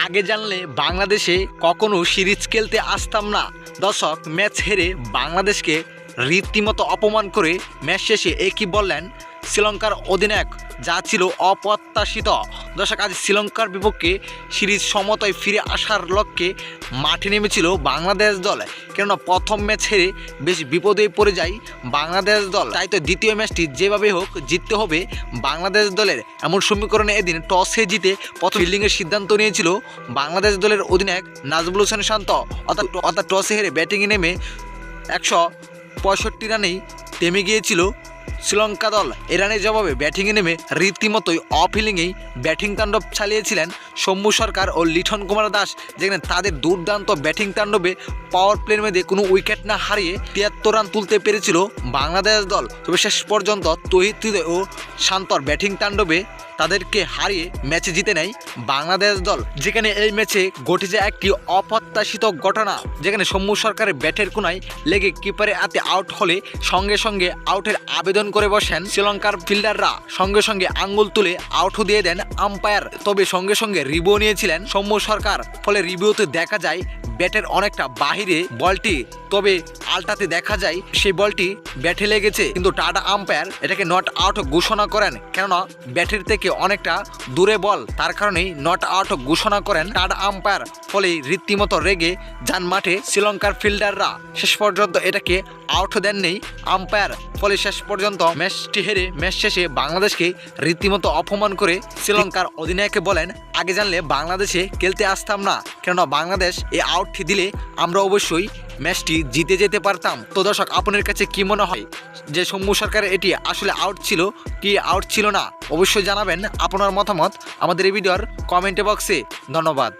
আগে জানলে বাংলাদেশে কখনো সিরিজ খেলতে আসতাম না। দর্শক, ম্যাচ হেরে বাংলাদেশকে রীতিমতো অপমান করে ম্যাচ শেষে একই বললেন শ্রীলঙ্কার অধিনায়ক, যা ছিল অপ্রত্যাশিত। দর্শক, আজ শ্রীলঙ্কার বিপক্ষে সিরিজ সমতায় ফিরে আসার লক্ষ্যে মাঠে নেমেছিল বাংলাদেশ দল। কেননা প্রথম ম্যাচ হেরে বেশ বিপদে পড়ে যায় বাংলাদেশ দল, তাই তো দ্বিতীয় ম্যাচটি যেভাবে হোক জিততে হবে বাংলাদেশ দলের। এমন সমীকরণে এদিন টসে জিতে প্রথম ফিল্ডিংয়ের সিদ্ধান্ত নিয়েছিল বাংলাদেশ দলের অধিনায়ক নাজমুল হোসেন শান্ত। অর্থাৎ টসে হেরে ব্যাটিংয়ে নেমে 165 রানেই থেমে গিয়েছিল শ্রীলঙ্কা দল। এ রানের জবাবে ব্যাটিংয়ে নেমে রীতিমতোই অফ হিলিংয়েই ব্যাটিং তাণ্ডব চালিয়েছিলেন সৌম্য সরকার ও লিটন কুমার দাস, যেখানে তাদের দুর্দান্ত ব্যাটিং তাণ্ডবে পাওয়ার প্লের মধ্যে কোনো উইকেট না হারিয়ে 73 রান তুলতে পেরেছিল বাংলাদেশ দল। তবে শেষ পর্যন্ত তৌহিদ হৃদয় ও শান্তর ব্যাটিং তাণ্ডবে তাদেরকে হারিয়ে ম্যাচে জিতে নেয় বাংলাদেশ দল। যেখানে এই ম্যাচে ঘটেছে একটি অপ্রত্যাশিত ঘটনা, যেখানে সৌম্য সরকারের ব্যাটের কোনায় লেগে কিপারে হাতে আউট হলে সঙ্গে সঙ্গে আউটের আবেদন করে বসেন শ্রীলঙ্কার ফিল্ডাররা। সঙ্গে সঙ্গে আঙ্গুল তুলে আউটও দিয়ে দেন আম্পায়ার। তবে সঙ্গে সঙ্গে রিভিউ নিয়েছিলেন সৌম্য সরকার, ফলে রিভিউতে দেখা যায় ব্যাটের অনেকটা বাহিরে বলটি, তবে আলটাতে দেখা যায় সেই বলটি ব্যাটে লেগেছে, কিন্তু টাটা আম্পায়ার এটাকে নট আউট ঘোষণা করেন। কেননা ব্যাটের থেকে অনেকটা দূরে বল, তার কারণেই নট আউট ঘোষণা করেন টাটা আম্পায়ার। ফলে রীতিমতো রেগে যান মাঠে শ্রীলঙ্কার ফিল্ডাররা। শেষ পর্যন্ত এটাকে আউট দেননি আম্পায়ার। ফলে শেষ পর্যন্ত ম্যাচটি হেরে ম্যাচ শেষে বাংলাদেশকে রীতিমতো অপমান করে শ্রীলঙ্কার অধিনায়ককে বলেন, আগে জানলে বাংলাদেশে খেলতে আসতাম না, কেননা বাংলাদেশ এই আউটটি দিলে আমরা অবশ্যই ম্যাচটি জিতে যেতে পারতাম। তো দর্শক, আপনার কাছে কি মনে হয় যে সৌম্য সরকারের এটি আসলে আউট ছিল কি আউট ছিল না? অবশ্যই জানাবেন আপনার মতামত আমাদের এই ভিডিওর কমেন্ট বক্সে। ধন্যবাদ।